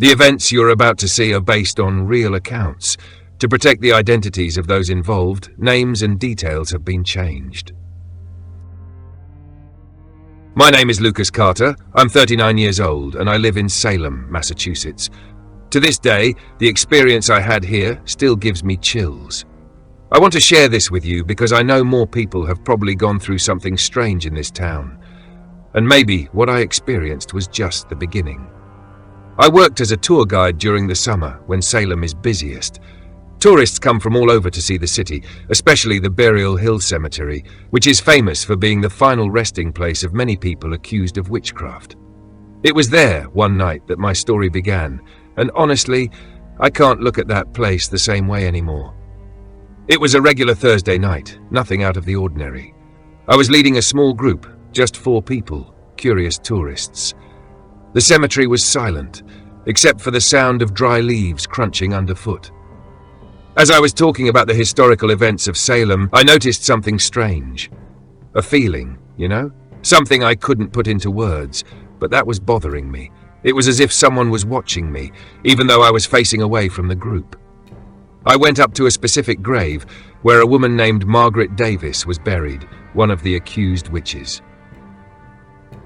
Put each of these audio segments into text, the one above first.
The events you're about to see are based on real accounts. To protect the identities of those involved, names and details have been changed. My name is Lucas Carter. I'm 39 years old and I live in Salem, Massachusetts. To this day, the experience I had here still gives me chills. I want to share this with you because I know more people have probably gone through something strange in this town. And maybe what I experienced was just the beginning. I worked as a tour guide during the summer when Salem is busiest. Tourists come from all over to see the city, especially the Burial Hill Cemetery, which is famous for being the final resting place of many people accused of witchcraft. It was there one night that my story began, and honestly, I can't look at that place the same way anymore. It was a regular Thursday night, nothing out of the ordinary. I was leading a small group, just 4 people, curious tourists. The cemetery was silent, except for the sound of dry leaves crunching underfoot. As I was talking about the historical events of Salem, I noticed something strange. A feeling, Something I couldn't put into words, but that was bothering me. It was as if someone was watching me, even though I was facing away from the group. I went up to a specific grave where a woman named Margaret Davis was buried, one of the accused witches.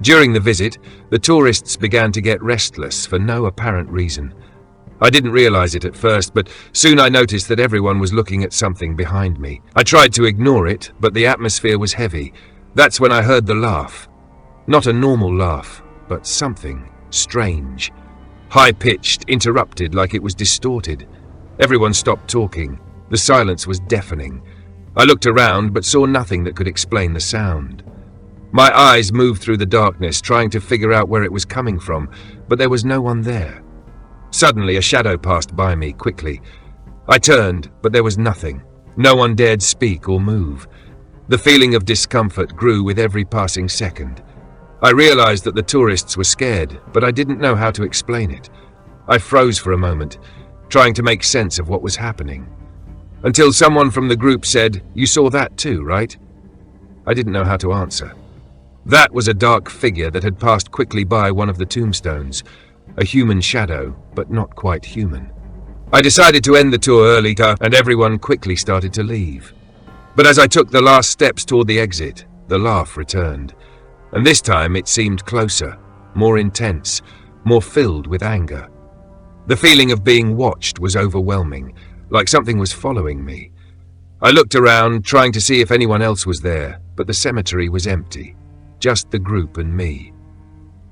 During the visit, the tourists began to get restless for no apparent reason. I didn't realize it at first, but soon I noticed that everyone was looking at something behind me. I tried to ignore it, but the atmosphere was heavy. That's when I heard the laugh. Not a normal laugh, but something strange. High-pitched, interrupted, like it was distorted. Everyone stopped talking. The silence was deafening. I looked around, but saw nothing that could explain the sound. My eyes moved through the darkness, trying to figure out where it was coming from, but there was no one there. Suddenly, a shadow passed by me quickly. I turned, but there was nothing. No one dared speak or move. The feeling of discomfort grew with every passing second. I realized that the tourists were scared, but I didn't know how to explain it. I froze for a moment, trying to make sense of what was happening. Until someone from the group said, "You saw that too, right?" I didn't know how to answer. That was a dark figure that had passed quickly by one of the tombstones. A human shadow, but not quite human. I decided to end the tour early, and everyone quickly started to leave. But as I took the last steps toward the exit, the laugh returned. And this time it seemed closer, more intense, more filled with anger. The feeling of being watched was overwhelming, like something was following me. I looked around, trying to see if anyone else was there, but the cemetery was empty. Just the group and me.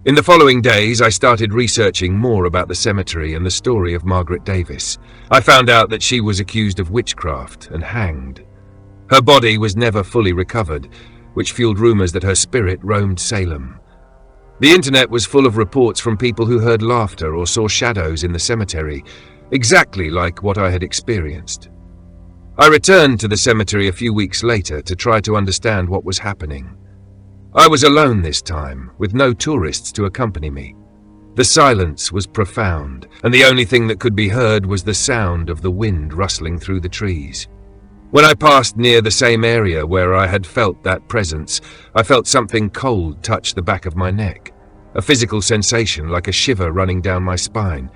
In the following days, I started researching more about the cemetery and the story of Margaret Davis. I found out that she was accused of witchcraft and hanged. Her body was never fully recovered, which fueled rumors that her spirit roamed Salem. The internet was full of reports from people who heard laughter or saw shadows in the cemetery, exactly like what I had experienced. I returned to the cemetery a few weeks later to try to understand what was happening. I was alone this time, with no tourists to accompany me. The silence was profound, and the only thing that could be heard was the sound of the wind rustling through the trees. When I passed near the same area where I had felt that presence, I felt something cold touch the back of my neck, a physical sensation like a shiver running down my spine.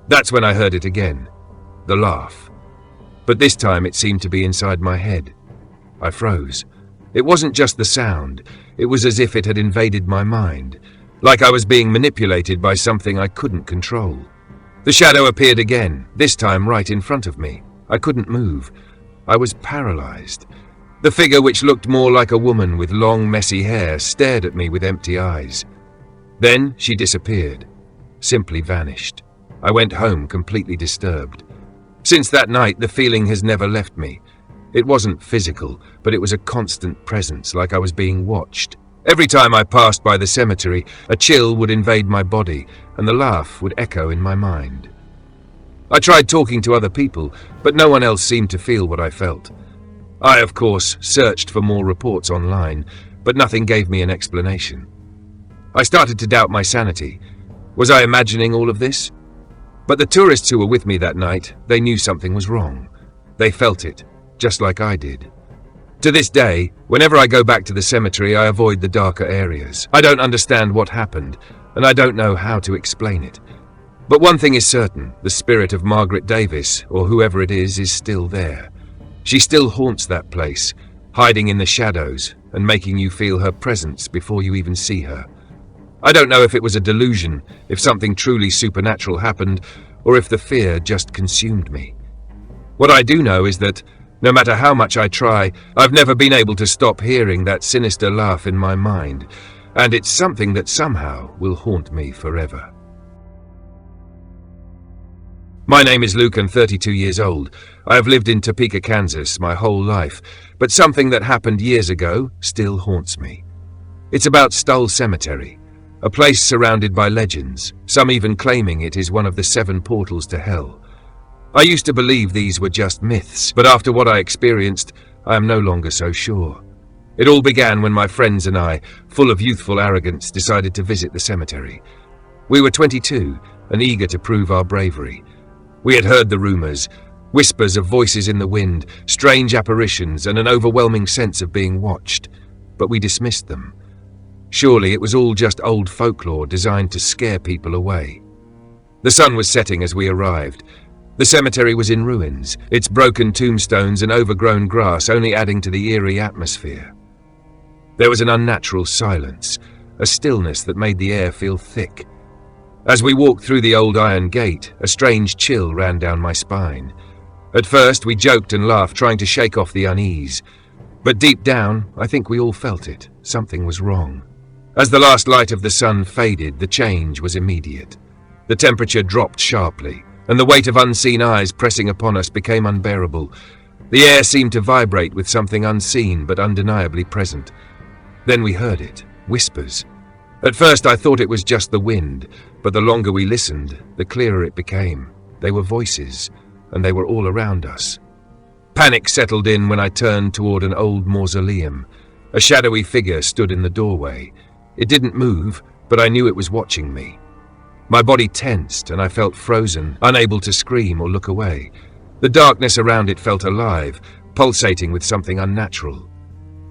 That's when I heard it again, the laugh. But this time it seemed to be inside my head. I froze. It wasn't just the sound, it was as if it had invaded my mind, like I was being manipulated by something I couldn't control. The shadow appeared again, this time right in front of me. I couldn't move. I was paralyzed. The figure, which looked more like a woman with long, messy hair, stared at me with empty eyes. Then she disappeared, simply vanished. I went home completely disturbed. Since that night, the feeling has never left me. It wasn't physical, but it was a constant presence, like I was being watched. Every time I passed by the cemetery, a chill would invade my body, and the laugh would echo in my mind. I tried talking to other people, but no one else seemed to feel what I felt. I, of course, searched for more reports online, but nothing gave me an explanation. I started to doubt my sanity. Was I imagining all of this? But the tourists who were with me that night, they knew something was wrong. They felt it, just like I did. To this day, whenever I go back to the cemetery, I avoid the darker areas. I don't understand what happened, and I don't know how to explain it. But one thing is certain, the spirit of Margaret Davis, or whoever it is still there. She still haunts that place, hiding in the shadows and making you feel her presence before you even see her. I don't know if it was a delusion, if something truly supernatural happened, or if the fear just consumed me. What I do know is that, no matter how much I try, I've never been able to stop hearing that sinister laugh in my mind, and it's something that somehow will haunt me forever. My name is Luke. I'm 32 years old. I have lived in Topeka, Kansas my whole life, but something that happened years ago still haunts me. It's about Stull Cemetery, a place surrounded by legends, some even claiming it is one of the 7 portals to hell. I used to believe these were just myths, but after what I experienced, I am no longer so sure. It all began when my friends and I, full of youthful arrogance, decided to visit the cemetery. We were 22 and eager to prove our bravery. We had heard the rumors, whispers of voices in the wind, strange apparitions, and an overwhelming sense of being watched, but we dismissed them. Surely it was all just old folklore designed to scare people away. The sun was setting as we arrived. The cemetery was in ruins, its broken tombstones and overgrown grass only adding to the eerie atmosphere. There was an unnatural silence, a stillness that made the air feel thick. As we walked through the old iron gate, a strange chill ran down my spine. At first, we joked and laughed, trying to shake off the unease. But deep down, I think we all felt it. Something was wrong. As the last light of the sun faded, the change was immediate. The temperature dropped sharply, and the weight of unseen eyes pressing upon us became unbearable. The air seemed to vibrate with something unseen but undeniably present. Then we heard it, whispers. At first I thought it was just the wind, but the longer we listened, the clearer it became. They were voices, and they were all around us. Panic settled in when I turned toward an old mausoleum. A shadowy figure stood in the doorway. It didn't move, but I knew it was watching me. My body tensed, and I felt frozen, unable to scream or look away. The darkness around it felt alive, pulsating with something unnatural.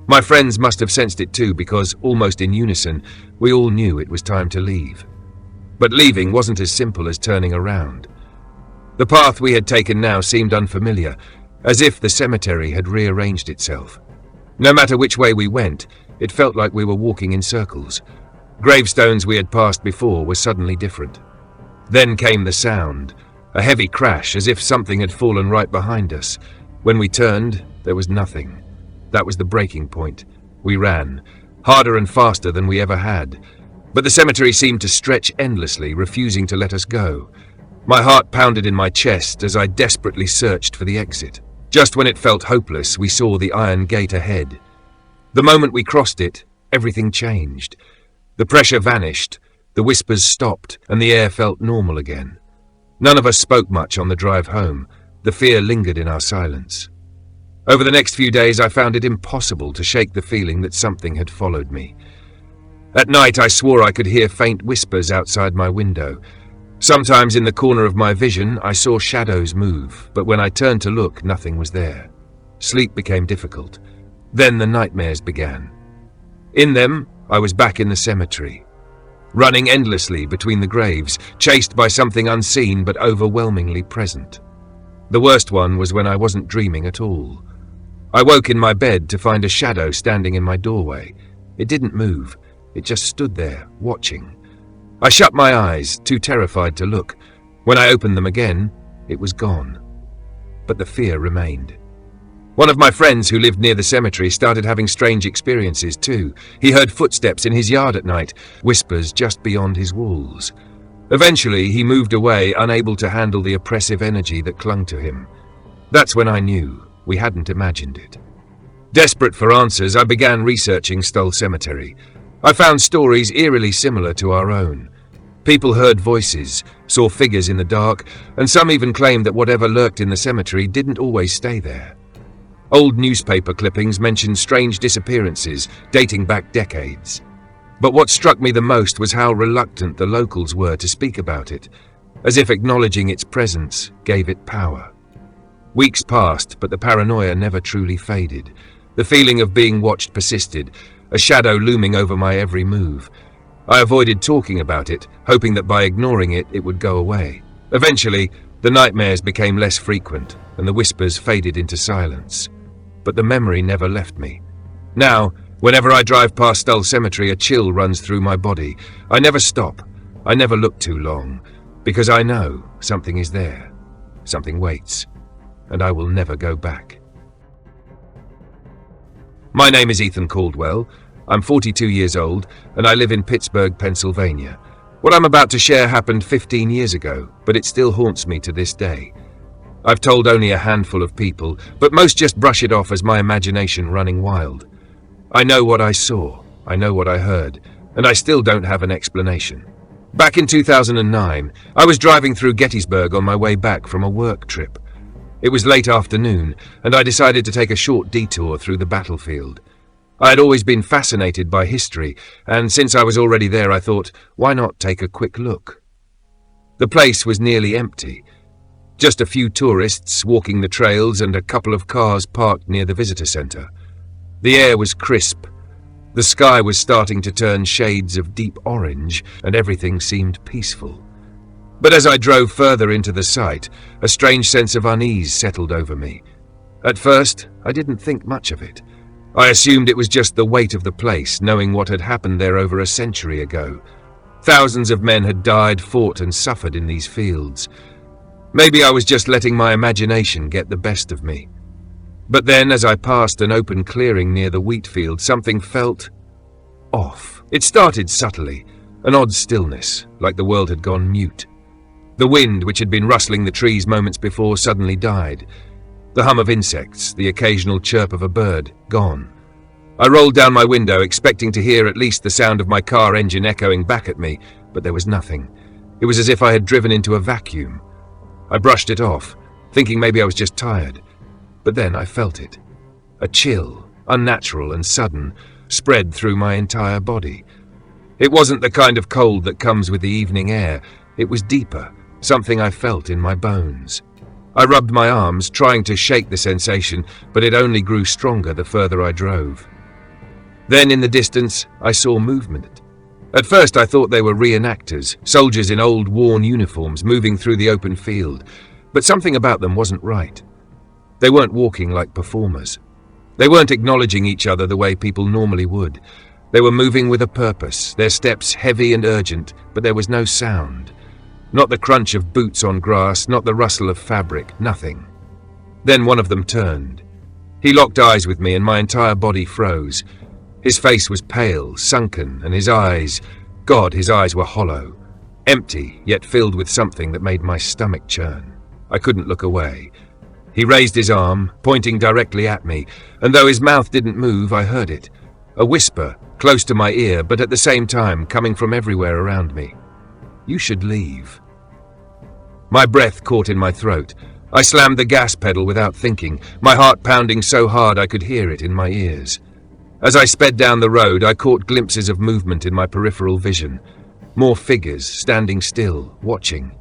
My friends must have sensed it too, because, almost in unison, we all knew it was time to leave. But leaving wasn't as simple as turning around. The path we had taken now seemed unfamiliar, as if the cemetery had rearranged itself. No matter which way we went, it felt like we were walking in circles. Gravestones we had passed before were suddenly different. Then came the sound, a heavy crash, as if something had fallen right behind us. When we turned, there was nothing. That was the breaking point. We ran, harder and faster than we ever had. But the cemetery seemed to stretch endlessly, refusing to let us go. My heart pounded in my chest as I desperately searched for the exit. Just when it felt hopeless, we saw the iron gate ahead. The moment we crossed it, everything changed. The pressure vanished, the whispers stopped, and the air felt normal again. None of us spoke much on the drive home. The fear lingered in our silence. Over the next few days, I found it impossible to shake the feeling that something had followed me. At night, I swore I could hear faint whispers outside my window. Sometimes in the corner of my vision, I saw shadows move, but when I turned to look, nothing was there. Sleep became difficult. Then the nightmares began. In them, I was back in the cemetery, running endlessly between the graves, chased by something unseen but overwhelmingly present. The worst one was when I wasn't dreaming at all. I woke in my bed to find a shadow standing in my doorway. It didn't move. It just stood there, watching. I shut my eyes, too terrified to look. When I opened them again, it was gone. But the fear remained. One of my friends who lived near the cemetery started having strange experiences too. He heard footsteps in his yard at night, whispers just beyond his walls. Eventually, he moved away, unable to handle the oppressive energy that clung to him. That's when I knew we hadn't imagined it. Desperate for answers, I began researching Stull Cemetery. I found stories eerily similar to our own. People heard voices, saw figures in the dark, and some even claimed that whatever lurked in the cemetery didn't always stay there. Old newspaper clippings mentioned strange disappearances dating back decades. But what struck me the most was how reluctant the locals were to speak about it, as if acknowledging its presence gave it power. Weeks passed, but the paranoia never truly faded. The feeling of being watched persisted, a shadow looming over my every move. I avoided talking about it, hoping that by ignoring it, it would go away. Eventually, the nightmares became less frequent, and the whispers faded into silence. But the memory never left me. Now, whenever I drive past Stull Cemetery, a chill runs through my body. I never stop. I never look too long, because I know something is there. Something waits, and I will never go back. My name is Ethan Caldwell. I'm 42 years old, and I live in Pittsburgh, Pennsylvania. What I'm about to share happened 15 years ago, but it still haunts me to this day. I've told only a handful of people, but most just brush it off as my imagination running wild. I know what I saw, I know what I heard, and I still don't have an explanation. Back in 2009, I was driving through Gettysburg on my way back from a work trip. It was late afternoon, and I decided to take a short detour through the battlefield. I had always been fascinated by history, and since I was already there, I thought, why not take a quick look? The place was nearly empty. Just a few tourists walking the trails and a couple of cars parked near the visitor center. The air was crisp. The sky was starting to turn shades of deep orange, and everything seemed peaceful. But as I drove further into the site, a strange sense of unease settled over me. At first, I didn't think much of it. I assumed it was just the weight of the place, knowing what had happened there over a century ago. Thousands of men had died, fought, and suffered in these fields. Maybe I was just letting my imagination get the best of me. But then, as I passed an open clearing near the wheat field, something felt off. It started subtly, an odd stillness, like the world had gone mute. The wind, which had been rustling the trees moments before, suddenly died. The hum of insects, the occasional chirp of a bird, gone. I rolled down my window, expecting to hear at least the sound of my car engine echoing back at me, but there was nothing. It was as if I had driven into a vacuum. I brushed it off, thinking maybe I was just tired. But then I felt it. A chill, unnatural and sudden, spread through my entire body. It wasn't the kind of cold that comes with the evening air. It was deeper, something I felt in my bones. I rubbed my arms, trying to shake the sensation, but it only grew stronger the further I drove. Then in the distance, I saw movement. At first I thought they were reenactors, soldiers in old worn uniforms moving through the open field, but something about them wasn't right. They weren't walking like performers. They weren't acknowledging each other the way people normally would. They were moving with a purpose, their steps heavy and urgent, but there was no sound. Not the crunch of boots on grass, not the rustle of fabric, nothing. Then one of them turned. He locked eyes with me and my entire body froze. His face was pale, sunken, and his eyes were hollow. Empty, yet filled with something that made my stomach churn. I couldn't look away. He raised his arm, pointing directly at me, and though his mouth didn't move, I heard it. A whisper, close to my ear, but at the same time coming from everywhere around me. You should leave. My breath caught in my throat. I slammed the gas pedal without thinking, my heart pounding so hard I could hear it in my ears. As I sped down the road, I caught glimpses of movement in my peripheral vision. More figures, standing still, watching.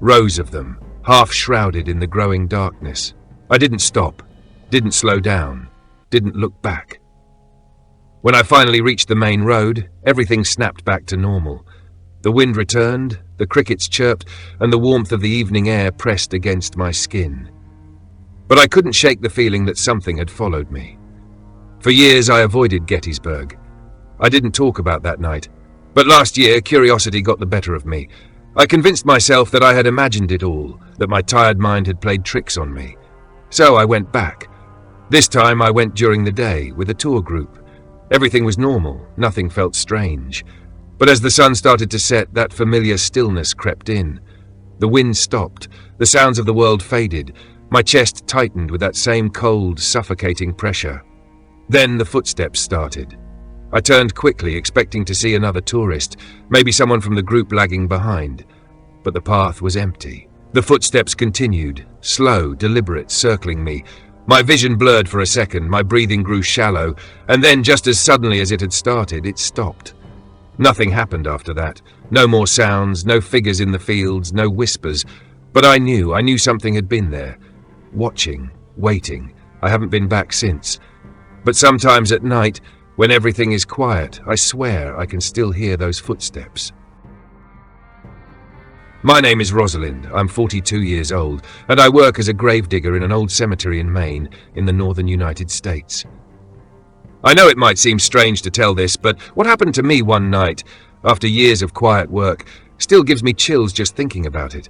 Rows of them, half shrouded in the growing darkness. I didn't stop, didn't slow down, didn't look back. When I finally reached the main road, everything snapped back to normal. The wind returned, the crickets chirped, and the warmth of the evening air pressed against my skin. But I couldn't shake the feeling that something had followed me. For years I avoided Gettysburg. I didn't talk about that night. But last year, curiosity got the better of me. I convinced myself that I had imagined it all, that my tired mind had played tricks on me. So I went back. This time I went during the day, with a tour group. Everything was normal, nothing felt strange. But as the sun started to set, that familiar stillness crept in. The wind stopped, the sounds of the world faded, my chest tightened with that same cold, suffocating pressure. Then the footsteps started. I turned quickly, expecting to see another tourist, maybe someone from the group lagging behind. But the path was empty. The footsteps continued, slow, deliberate, circling me. My vision blurred for a second, my breathing grew shallow, and then just as suddenly as it had started, it stopped. Nothing happened after that. No more sounds, no figures in the fields, no whispers. But I knew something had been there. Watching, waiting. I haven't been back since. But sometimes at night, When everything is quiet, I swear I can still hear those footsteps. My name is Rosalind. I'm 42 years old, and I work as a gravedigger in an old cemetery in Maine, in the northern United States. I know it might seem strange to tell this, but what happened to me one night, after years of quiet work, still gives me chills just thinking about it.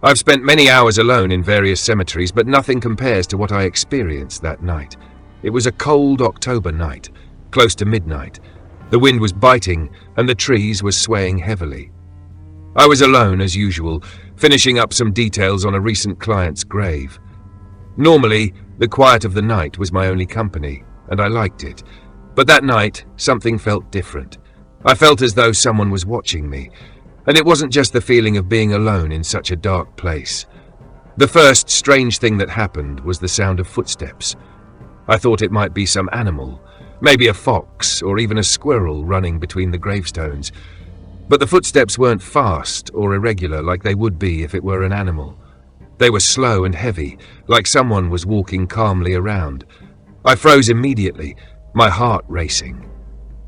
I've spent many hours alone in various cemeteries, but nothing compares to what I experienced that night. It was a cold October night, close to midnight. The wind was biting, and the trees were swaying heavily. I was alone, as usual, finishing up some details on a recent client's grave. Normally, the quiet of the night was my only company, and I liked it. But that night, something felt different. I felt as though someone was watching me, and it wasn't just the feeling of being alone in such a dark place. The first strange thing that happened was the sound of footsteps. I thought it might be some animal, maybe a fox or even a squirrel running between the gravestones. But the footsteps weren't fast or irregular like they would be if it were an animal. They were slow and heavy, like someone was walking calmly around. I froze immediately, my heart racing.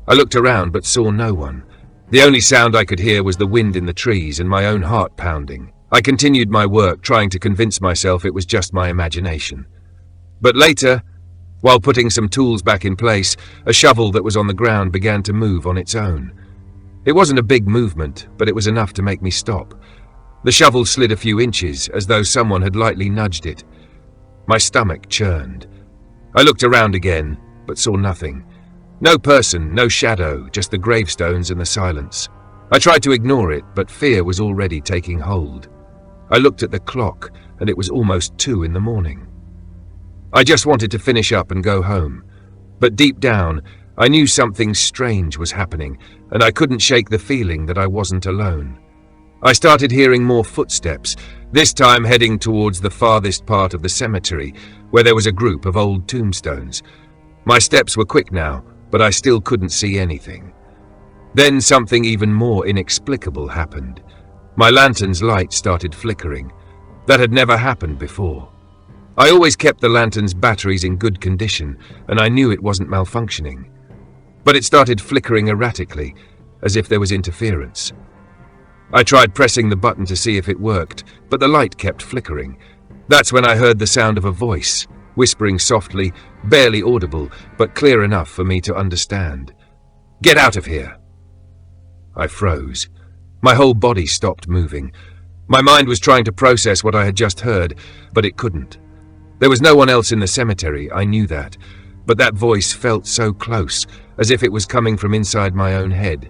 I looked around but saw no one. The only sound I could hear was the wind in the trees and my own heart pounding. I continued my work, trying to convince myself it was just my imagination. But later, while putting some tools back in place, a shovel that was on the ground began to move on its own. It wasn't a big movement, but it was enough to make me stop. The shovel slid a few inches, as though someone had lightly nudged it. My stomach churned. I looked around again, but saw nothing. No person, no shadow, just the gravestones and the silence. I tried to ignore it, but fear was already taking hold. I looked at the clock, and it was almost 2 in the morning. I just wanted to finish up and go home. But deep down, I knew something strange was happening, and I couldn't shake the feeling that I wasn't alone. I started hearing more footsteps, this time heading towards the farthest part of the cemetery, where there was a group of old tombstones. My steps were quick now, but I still couldn't see anything. Then something even more inexplicable happened. My lantern's light started flickering. That had never happened before. I always kept the lantern's batteries in good condition, and I knew it wasn't malfunctioning. But it started flickering erratically, as if there was interference. I tried pressing the button to see if it worked, but the light kept flickering. That's when I heard the sound of a voice, whispering softly, barely audible, but clear enough for me to understand. "Get out of here!" I froze. My whole body stopped moving. My mind was trying to process what I had just heard, but it couldn't. There was no one else in the cemetery, I knew that, but that voice felt so close, as if it was coming from inside my own head.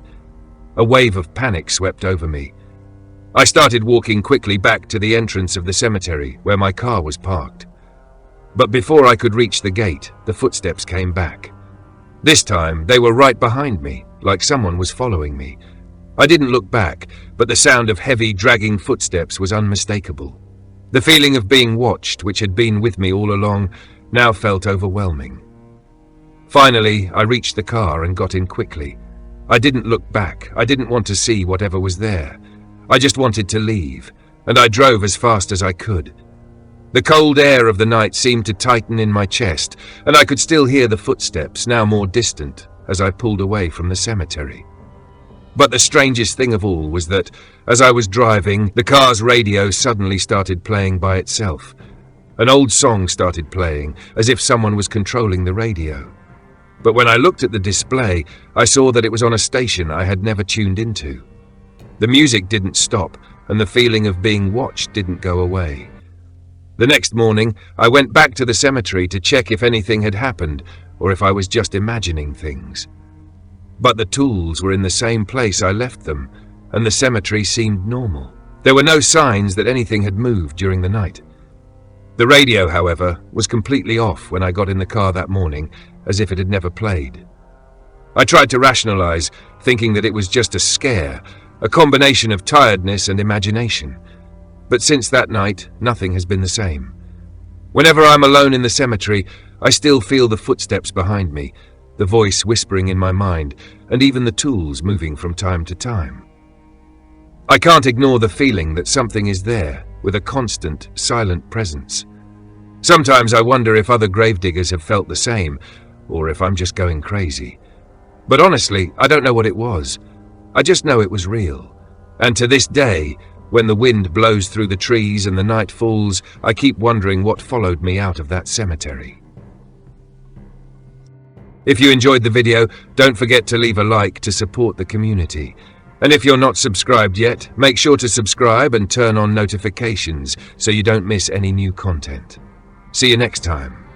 A wave of panic swept over me. I started walking quickly back to the entrance of the cemetery, where my car was parked. But before I could reach the gate, the footsteps came back. This time, they were right behind me, like someone was following me. I didn't look back, but the sound of heavy, dragging footsteps was unmistakable. The feeling of being watched, which had been with me all along, now felt overwhelming. Finally, I reached the car and got in quickly. I didn't look back. I didn't want to see whatever was there. I just wanted to leave, and I drove as fast as I could. The cold air of the night seemed to tighten in my chest, and I could still hear the footsteps, now more distant, as I pulled away from the cemetery. But the strangest thing of all was that, as I was driving, the car's radio suddenly started playing by itself. An old song started playing, as if someone was controlling the radio. But when I looked at the display, I saw that it was on a station I had never tuned into. The music didn't stop, and the feeling of being watched didn't go away. The next morning, I went back to the cemetery to check if anything had happened, or if I was just imagining things. But the tools were in the same place I left them, and the cemetery seemed normal. There were no signs that anything had moved during the night. The radio, however, was completely off when I got in the car that morning, as if it had never played. I tried to rationalize, thinking that it was just a scare, a combination of tiredness and imagination. But since that night, nothing has been the same. Whenever I'm alone in the cemetery, I still feel the footsteps behind me, the voice whispering in my mind, and even the tools moving from time to time. I can't ignore the feeling that something is there, with a constant, silent presence. Sometimes I wonder if other gravediggers have felt the same, or if I'm just going crazy. But honestly, I don't know what it was. I just know it was real. And to this day, when the wind blows through the trees and the night falls, I keep wondering what followed me out of that cemetery. If you enjoyed the video, don't forget to leave a like to support the community. And if you're not subscribed yet, make sure to subscribe and turn on notifications so you don't miss any new content. See you next time.